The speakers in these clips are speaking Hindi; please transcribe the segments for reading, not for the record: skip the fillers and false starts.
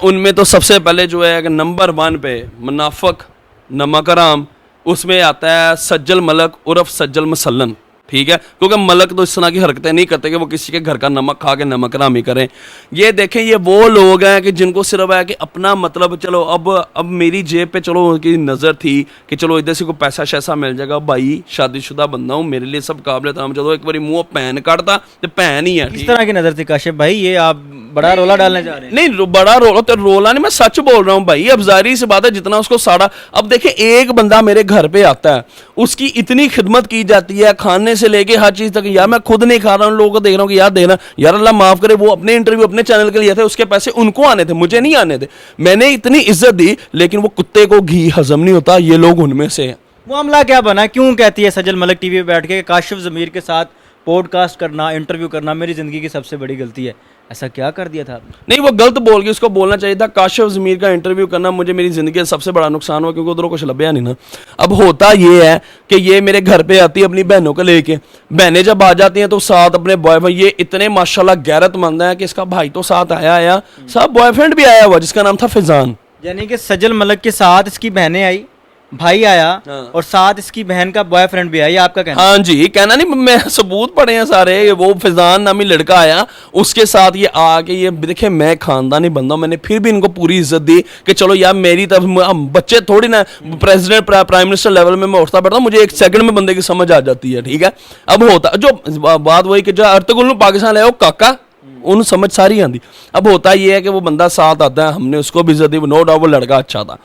उनमें तो सबसे पहले जो है कि नंबर 1 पे मुनाफिक नमक हराम, उसमें आता है सज्जल मलक उर्फ सज्जल मसलन। ठीक है, क्योंकि मलक तो इस तरह की हरकतें नहीं करते कि वो किसी के घर का नमक खा के नमक हरामी करें। ये देखें, ये वो लोग हैं कि जिनको सिर्फ है कि अपना मतलब, चलो अब मेरी जेब पे चलो उनकी नज़र थी कि चलो इधर से कोई पैसा शैसा मिल जाएगा। भाई शादीशुदा बंदा हूँ, मेरे लिए सब काबिल तमाम। चलो एक बारी मुँह पैन काटता तो पैन ही है। किस तरह की नज़र थी काशिफ भाई? ये आप बड़ा रोला डालने जा रहे हैं? नहीं, बड़ा रोला तो रोला नहीं, मैं सच बोल रहा हूँ भाई। अब जाहिर सी बात है, जितना उसको साड़ा। अब देखिए, एक बंदा मेरे घर पे आता है, उसकी इतनी खिदमत की जाती है, खाने से लेके हर चीज तक। यार मैं खुद नहीं खा रहा हूँ, लोगों को देख रहा हूँ कि यार देना, यार अल्लाह माफ करे, वो अपने इंटरव्यू अपने चैनल के लिए थे, उसके पैसे उनको आने थे, मुझे नहीं आने थे। मैंने इतनी इज्जत दी, लेकिन वो कुत्ते को घी हजम नहीं होता। ये लोग उनमें से हैं। मामला क्या बना? क्यों कहती है सज्जल मलिक टीवी पे बैठ के कि काशिफ ज़मीर के साथ पॉडकास्ट करना, इंटरव्यू करना मेरी ज़िंदगी की सबसे बड़ी गलती है? ऐसा क्या कर दिया था आपने? नहीं, वो गलत बोल गई, उसको बोलना चाहिए था काशिफ ज़मीर का इंटरव्यू करना मुझे मेरी ज़िंदगी का सबसे बड़ा नुकसान हुआ, क्योंकि उधर कुछ लभ्या नहीं ना। अब होता ये है कि ये मेरे घर पे आती है अपनी बहनों को लेके, बहनें जब आ जाती हैं तो साथ अपने बॉयफ्रेंड, ये इतने माशाल्लाह गैरतमंद है कि इसका भाई तो साथ आया, साथ बॉयफ्रेंड भी आया हुआ जिसका नाम था फैजान। यानी कि सज्जल मलिक के साथ इसकी बहनें आई, भाई आया, और साथ इसकी बहन का बॉयफ्रेंड भी आया, ये आपका कहना? हाँ जी, कहना नहीं, मैं सबूत पड़े हैं सारे। वो फैजान नामी लड़का आया, उसके साथ ये आके, ये देखे मैं खानदानी बंदा हूं, मैंने फिर भी इनको पूरी इज्जत दी कि चलो यार मेरी तरफ, बच्चे थोड़ी ना, प्रेसिडेंट प्राइम मिनिस्टर लेवल में मैं उठता बैठता हूँ, मुझे एक सेकंड में बंदे की समझ आ जाती है। ठीक है, अब होता जो बात वही कि जो अर्तुगरुल पाकिस्तान लाया वो काका, उन समझ सारी आंदी। अब होता ये है कि वो बंदा साथ आता है, हमने उसको भी इज्जत दी, नो डाउट वो लड़का अच्छा था।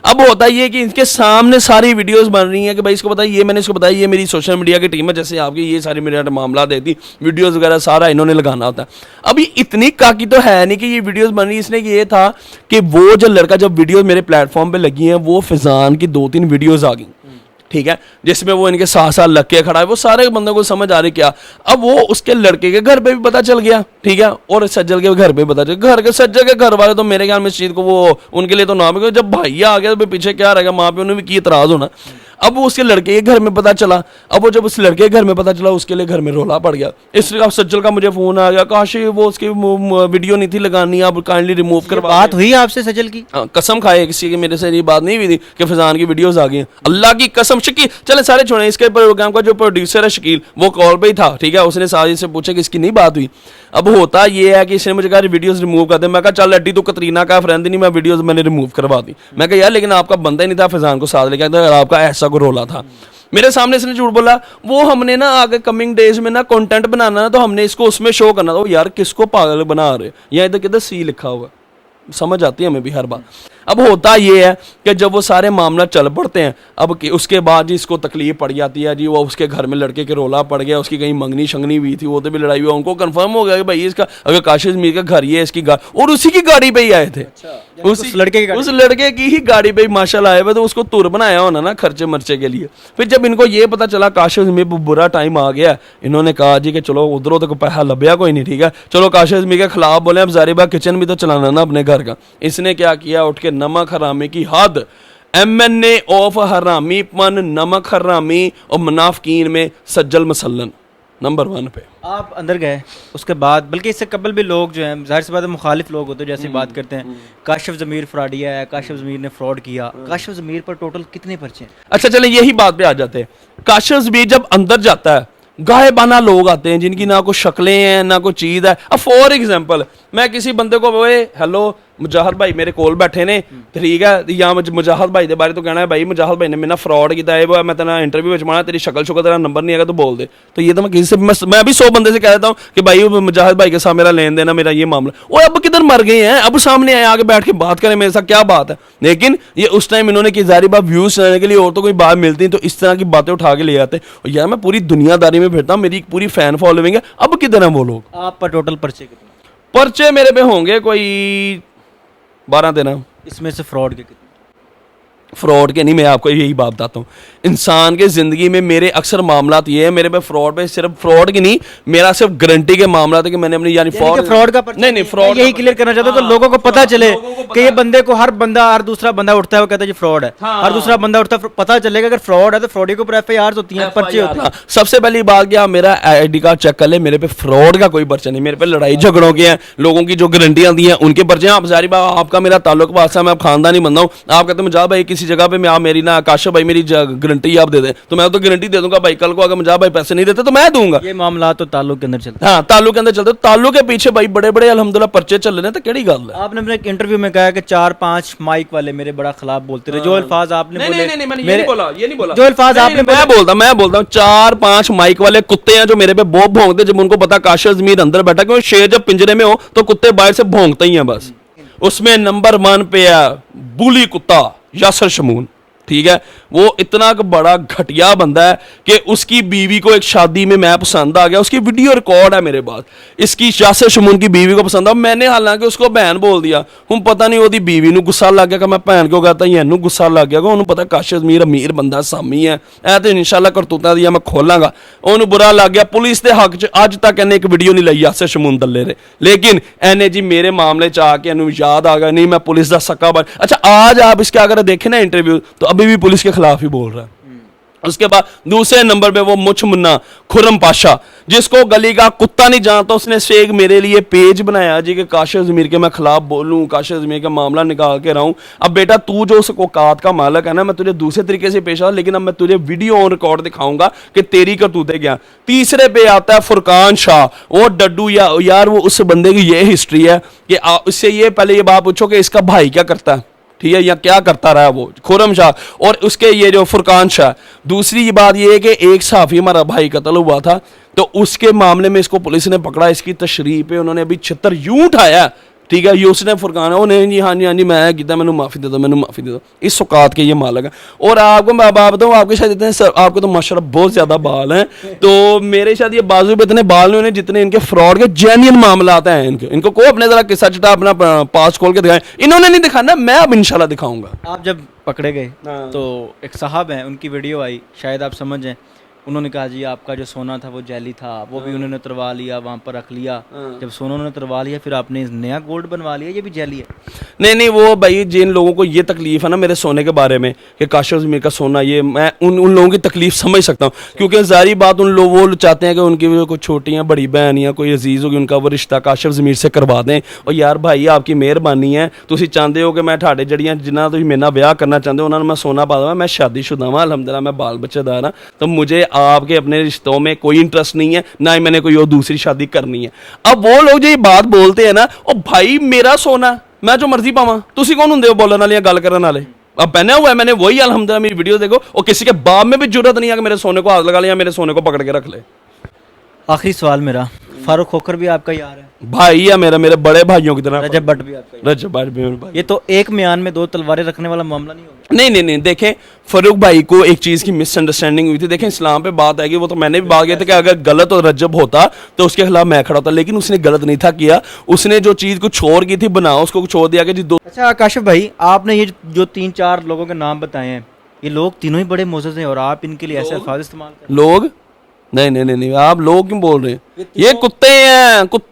अब होता ये है कि इनके सामने सारी वीडियोस बन रही हैं कि भाई इसको बताइए, ये मैंने इसको बताया, ये मेरी सोशल मीडिया की टीम है, जैसे आपकी ये सारी मेरे मामला देती, वीडियोस वगैरह सारा इन्होंने लगाना होता है। अभी इतनी काकी तो है नहीं कि ये वीडियोस बन रही, इसने ये था कि वो जो लड़का, जब वीडियो मेरे प्लेटफॉर्म पे लगी हैं, वो फैजान की 2-3 वीडियोस आ गई। ठीक है, जिसमें वो इनके साथ साथ लग के खड़ा है, वो सारे बंदों को समझ आ रही क्या। अब वो उसके लड़के के घर पे भी पता चल गया, ठीक है, और सज्जल के घर पे पता चल, घर के सज्जल के घर वाले तो मेरे ख्याल में इस चीज को वो उनके लिए तो नाम है, जब भैया आ गया तो पीछे क्या रहेगा, माँ पे उन्हें भी की इतराज होना। अब वो उसके लड़के के घर में पता चला, अब वो जब उस लड़के के घर में पता चला, उसके लिए घर में रोला पड़ गया। इसलिए सज्जल का मुझे फोन आ गया, काश वो उसकी वीडियो नहीं थी लगानी, आप काइंडली रिमूव करवा। बात हुई आपसे सज्जल की? कसम खाए किसी की मेरे से ये बात नहीं हुई थी कि फैजान की वीडियोस आ गई हैं, अल्लाह की कसम। शकील, चले सारे छोड़े, इसके प्रोग्राम का जो प्रोड्यूसर है शकील, वो कॉल पे ही था। ठीक है, उसने साजिद से पूछा कि इसकी नहीं बात हुई। अब होता ये है कि इसने मुझे कहा वीडियोस रिमूव कर दे। मैं कहा चल अड्डी, तो कतरीना का फ्रेंड नहीं, मैं वीडियोस मैंने रिमूव करवा दी। मैं कहा यार लेकिन आपका बंदा ही नहीं था फैजान को साथ लेके, आपका ऐसा को रोला था। मेरे सामने इसने झूठ बोला, वो हमने ना आगे कमिंग डेज में ना कंटेंट बनाना है, तो हमने इसको उसमें शो करना था। यार किसको पागल बना रहे, या इधर किधर सी लिखा हुआ, समझ आती है हमें भी हर बात। अब होता ये है कि जब वो सारे मामला चल पड़ते हैं, अब उसके बाद जी इसको तकलीफ पड़ जाती है जी, वो उसके घर में लड़के के रोला पड़ गया, उसकी कहीं मंगनी शंगनी हुई थी, वो तो भी लड़ाई हुई, उनको कंफर्म हो गया कि भाई इसका अगर काशिफ ज़मीर का घर ये है, इसकी गाड़ी, और उसी की गाड़ी पे ही आए थे। उस लड़के की ही गाड़ी पे माशाल्लाह आए हुए, तो उसको तुर बनाया होना ना खर्चे मर्चे के लिए। फिर जब इनको ये पता चला काशिफ ज़मीर बुरा टाइम आ गया, इन्होंने कहा जी कि चलो उधरों तक पैसा लभ्या कोई नहीं, ठीक है, चलो काशिफ ज़मीर के खिलाफ बोले, अब ज़ाहिर किचन भी तो चलाना ना अपने घर का। इसने क्या किया, उठ के नमक हरामी की हद, MNA ऑफ हरामीपन, नमक हरामी और मुनाफिकीन में सज्जल मसलन नंबर 1 पे। आप अंदर गए उसके बाद, बल्कि इससे कबल भी लोग जो हैं, जाहिर सी बात है मुखालिफ लोग होते हैं, जैसे बात करते हैं काशिफ ज़मीर फ्रॉडिया है, काशिफ ज़मीर ने फ्रॉड किया। काशिफ ज़मीर पर टोटल कितने पर्चे हैं? अच्छा चले यही बात पे आ जाते हैं। काशिफ ज़मीर जब अंदर जाता है, गायबाना लोग आते हैं जिनकी ना कोई शक्लें हैं ना कोई चीज़ है। अब फॉर एग्जाम्पल मैं किसी बंदे को बोले हेलो मुजाहिद भाई मेरे कोल बैठे ने, ठीक है, या मुजाहिद भाई के बारे तो कहना है भाई मुजाहिद भाई ने मेरा फ्रॉड किया है, मैं तेरा इंटरव्यू में माना, तेरी शक्ल शुक्ल तेरा नंबर नहीं आएगा तो बोल दे। तो ये तो मैं किसी से, मैं भी 100 बंदे से कह देता हूँ कि भाई मुजाहिद भाई के साथ मेरा लेन देना, मेरा ये मामला, और अब किधर मर गए हैं, अब सामने आए आगे बैठ के बात करें मेरे साथ, क्या बात है। लेकिन ये उस टाइम इन्होंने की जारी बात व्यूज चलाने के लिए, और तो कोई बात मिलती तो इस तरह की बातें उठा के ले आते। और यार मैं पूरी दुनियादारी में फिरता हूँ, मेरी पूरी फैन फॉलोइंग है, अब किधर है वो लोग। आप पर टोटल पर्चे कितने? पर्चे मेरे पे होंगे कोई 12-13। इसमें से फ्रॉड के कितने? फ्रॉड के नहीं, मैं आपको यही बात बताता हूँ। इंसान के ज़िंदगी में मेरे अक्सर मामला ये है, मेरे पे फ्रॉड पे सिर्फ फ्रॉड की नहीं, मेरा सिर्फ गारंटी के मामला था कि मैंने अपनी यानी फ्रॉड का नहीं फ्रॉड यही क्लियर करना चाहता हूं तो लोगों को पता चले कि ये बंदे को हर दूसरा बंदा उठता है वो कहता है जी फ्रॉड है, हर दूसरा बंदा उठता है, पता चलेगा अगर फ्रॉड है तो फ्रॉडी के ऊपर FIR होती हैं, पर्चे होते हैं। सबसे पहली बात क्या, मेरा ID कार्ड चेक कर ले, मेरे पे फ्रॉड का कोई पर्चा नहीं, मेरे पे लड़ाई झगड़ों के हैं, लोगों की जो गारंटियां दी हैं उनके पर्चे हैं। आप जारी बात, आपका मेरा ताल्लुक वास्ता, मैं आप खानदानी बंदा हूँ, आप कहते हैं मुझे भाई किसी जगह पे मैं आप मेरी ना काशिफ भाई मेरी गारंटी आप दे दें, तो मैं तो गारंटी दे दूंगा भाई, कल को अगर मुझे भाई पैसे नहीं देते तो मैं दूंगा। ये मामला तो ताल्लुक के अंदर चलता है। हाँ, ताल्लुक के अंदर चलते, ताल्लुक के पीछे भाई बड़े बड़े अल्हम्दुलिल्लाह पर्चे चल रहे हैं, तो केड़ी गल है। आपने अपने इंटरव्यू में कहा कि 4-5 माइक वाले मेरे बड़ा खिलाफ बोलते रहे, जो अल्फाज आपने बोले, नहीं मैंने ये नहीं बोला जो अल्फाज आपने मैं बोलता हूँ 4-5 माइक वाले कुत्ते हैं जो मेरे पे बहुत भौंकते, जब उनको पता काशिफ ज़मीर अंदर बैठा, क्योंकि शेर जब पिंजरे में हो तो कुत्ते बाहर से भौंकते ही हैं बस। उसमें नंबर 1 पे है बुली कुत्ता यासर शमून, ठीक है। वो इतना बड़ा घटिया बंदा है कि उसकी बीवी को एक शादी में मैं पसंद आ गया, उसकी वीडियो रिकॉर्ड है मेरे पास, इसकी यासर शमून की बीवी को पसंद आ, मैंने हालांकि उसको बहन बोल दिया, हम पता नहीं ओदी बीवी ਨੂੰ गुस्सा लग गया कि मैं भैन क्यों कहता ही ਇਹਨੂੰ गुस्सा लग गया कि ਉਹਨੂੰ पता काशिफ ज़मीर अमीर बंदा सामी है, ऐ तो इंशाल्लाह करतूतां दी मैं खोलांगा, ਉਹਨੂੰ बुरा लग गया। पुलिस के हक च अज तक ਇਹਨੇ एक वीडियो नहीं लाई यासर शमून दल्ले ने, लेकिन ਇਹਨੇ जी मेरे मामले च आके ਇਹਨੂੰ याद आ गया, नहीं मैं पुलिस का सक्का बन। अच्छा, आज आप इसके अगर देखें ना इंटरव्यू तो अभी भी पुलिस के खिलाफ ही बोल रहा है। उसके बाद दूसरे नंबर पे वो मुछ मुन्ना खुरम पाशा, जिसको गली का कुत्ता नहीं जानता, उसने शेख मेरे लिए पेज बनाया जी कि काशिफ ज़मीर के मैं खिलाफ बोलूं, काशिफ ज़मीर का मामला निकाल के रहूं। अब बेटा तू जो उस औकात का मालिक है ना, मैं तुझे दूसरे तरीके से पेश आ, लेकिन अब मैं तुझे वीडियो ऑन रिकॉर्ड दिखाऊंगा कि तेरी करतूतें क्या। तीसरे पे आता है फुरकान शाह, वो डड्डू यार वो उस बंदे की ये हिस्ट्री है कि उससे ये पहले ये बात पूछो कि इसका भाई क्या करता है, ठीक है, या क्या करता रहा वो खुरम शाह, और उसके ये जो फुरकान शाह। दूसरी बात ये है कि एक सहाफ़ी हमारा भाई कत्ल हुआ था, तो उसके मामले में इसको पुलिस ने पकड़ा, इसकी तशरीह पे उन्होंने अभी 76 यूं उठाया, ठीक है। ये उसने फुरकान है, नहीं जी हाँ जी मैं किया, मैंने माफ़ी दे दो, मैंने माफ़ी दे दो। इस औकात के ये मालिक है। और आपको मैं बात बताऊँ, आपके शायद इतने आपको तो माशाल्लाह बहुत ज़्यादा बाल हैं, तो मेरे शायद ये बाजू पे इतने बाल नहीं होने जितने इनके फ्रॉड के जेन्युइन मामला आते हैं। इनको को अपने ज़रा किस्सा चिट्ठा अपना पास खोल के दिखाएं, इन्होंने नहीं दिखाना, मैं अब इंशाल्लाह दिखाऊंगा। आप जब पकड़े गए तो एक साहब हैं, उनकी वीडियो आई, शायद आप समझ जाएं, उन्होंने कहा जी आपका जो सोना था वो जैली था, वो भी उन्होंने उतरवा लिया, वहाँ पर रख लिया। जब सोना उन्होंने उतरवा लिया फिर आपने नया गोल्ड बनवा लिया, ये भी जैली है। नहीं वो भाई जिन लोगों को ये तकलीफ है ना मेरे सोने के बारे में कि काशिफ ज़मीर का सोना, ये मैं उन लोगों की तकलीफ समझ सकता हूँ, क्योंकि ज़ाहिर बात उन लोग वो चाहते हैं कि उनकी कोई छोटी या बड़ी बहन या कोई अजीज़ होगी, उनका वो रिश्ता काशिफ ज़मीर से करवा दें। और यार भाई आपकी मेहरबानी है, तुम चाहते हो कि मैं ठाडे जड़ियाँ जिन्ना तुम मेरे ब्याह करना चाहते हो उन्होंने मैं सोना पा देवां, मैं शादीशुदा हाँ अल्हम्दुलिल्लाह, मैं बाल बच्चेदार हाँ, तो मुझे आपके अपने रिश्तों में कोई इंटरेस्ट नहीं है, ना ही मैंने कोई और दूसरी शादी करनी है। अब वो लोग जो ये बात बोलते हैं ना, ओ भाई मेरा सोना मैं जो मर्जी पावां, तुसी कौन हुंदे हो बोलने वाले या गल करने वाले। अब पहना हुआ है मैंने वही, अल्हम्दुलिल्लाह मेरी वीडियो देखो, और किसी के बाप में भी जरूरत नहीं है कि मेरे सोने को हाथ लगा ले या मेरे सोने को पकड़ के रख ले। आखिरी सवाल मेरा, फारूक खोखर भी आपका यार है? भाई है मेरे बड़े भाइयों की तरह। रजब भट्ट भी आपका यार? रजब भट्ट भी मेरे भाई। ये तो एक म्यान में 2 तलवारें रखने वाला मामला नहीं होगा? नहीं देखें, फारूक भाई को एक चीज़ की मिसअंडरस्टैंडिंग हुई थी। देखें इस्लाम पे बात आएगी, वो तो मैंने भी बात किया था कि अगर गलत और रजब होता तो उसके खिलाफ मैं खड़ा होता, लेकिन उसने गलत नहीं था किया, उसने जो चीज़ कुछ और की थी बनाओ उसको छोड़ दिया कि जी दो। अच्छा काशिफ भाई, आपने ये जो 3-4 लोगों के नाम बताए हैं, ये लोग तीनों ही बड़े मोअज़्ज़ज़ हैं और आप इनके लिए ऐसे अल्फाज इस्तेमाल कर रहे हैं। लोग नहीं आप लोग क्यों बोल रहे हैं? ये कुत्ते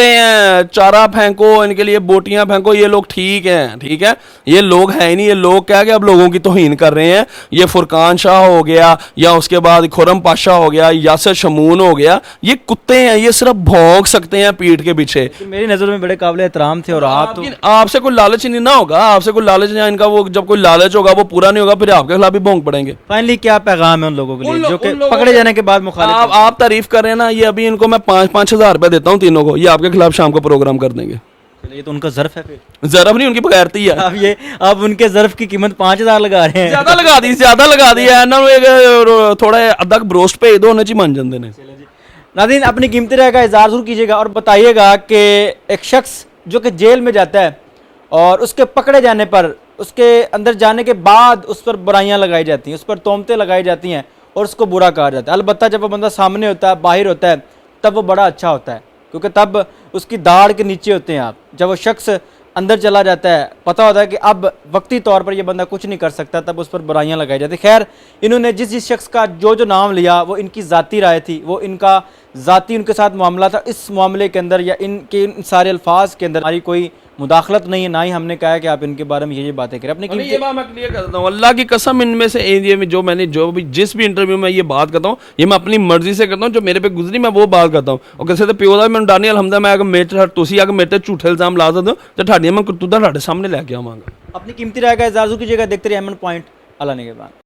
हैं, चारा फेंको इनके लिए, बोटियां फेंको, ये लोग ठीक है, ये लोग हैं ही नहीं। ये लोग क्या कि अब लोगों की तौहीन कर रहे हैं। ये फुरकान शाह हो गया, या उसके बाद खुरम पाशा हो गया, यासर शमून हो गया, ये कुत्ते हैं, ये सिर्फ भौंक सकते हैं पीठ के पीछे। मेरी नज़र में बड़े काबिल एहतराम थे, और आप तो आपसे कोई लालच नहीं ना होगा, आपसे कोई लालच नहीं, इनका वो जब कोई लालच होगा वो पूरा नहीं होगा, फिर आपके खिलाफ भी भौंक पड़ेंगे। फाइनली क्या पैगाम है उन लोगों के लिए जो कि पकड़े जाने के बाद मुखालिफ? आप तारीफ कर रहे हैं ना, ये अभी इनको मैं 5-5 हज़ार रुपए देता हूँ तीनों को, ये आपके खिलाफ शाम को प्रोग्राम कर देंगे। ये तो उनका ज़र्फ है, फिर ज़र्फ नहीं उनकी बगैरती है। अब उनके ज़र्फ की कीमत 5,000 लगा रहे हैं। ज्यादा लगा दी है ना, थोड़ा अद्धा ब्रोस्ट पे दो होने मान जाते हैं। नाज़रीन, अपनी कीमती राय का इज़हार जरूर कीजिएगा और बताइएगा कि एक शख्स जो कि जेल में जाता है और उसके पकड़े जाने पर, उसके अंदर जाने के बाद उस पर बुराइयां लगाई जाती हैं, उस पर तोहमतें लगाई जाती हैं और उसको बुरा कहा जाता है। अलबत्ता जब वो बंदा सामने होता है, बाहर होता है, तब वो बड़ा अच्छा होता है, क्योंकि तब उसकी दाढ़ के नीचे होते हैं आप। जब वो शख्स अंदर चला जाता है, पता होता है कि अब वक्ती तौर पर ये बंदा कुछ नहीं कर सकता, तब उस पर बुराइयां लगाई जाती। खैर, इन्होंने जिस शख्स का जो नाम लिया वो इनकी ज़ाती राय थी, वो इनका ज़ाती उनके साथ मामला था। इस मामले के अंदर या इनके इन सारे अल्फाज के अंदर हमारी कोई मुदाखलत नहीं है, ना ही हमने कहा है कि आप इनके बारे में ये बातें करें। अपनी और ये बात मैं क्लियर करता हूँ, अल्लाह की कसम, इनमें से ये में जो भी जिस भी इंटरव्यू में ये बात करता हूँ, ये मैं अपनी मर्जी से करता हूँ, जो मेरे पे गुजरी मैं वो बात करता हूँ। और किसी प्यो का मैं डानी अलहमदा, मैं अगर मेरे तुसी अगर मेरे झूठे इल्जाम ला सकते हो तो ठाडियां मैं करतूतां ਤੁਹਾਡੇ सामने लैके आवांगा। अपनी कीमती राय का इज़हार कीजिएगा। देखते रहिए अमन पॉइंट। अल्लाह ने के बाद।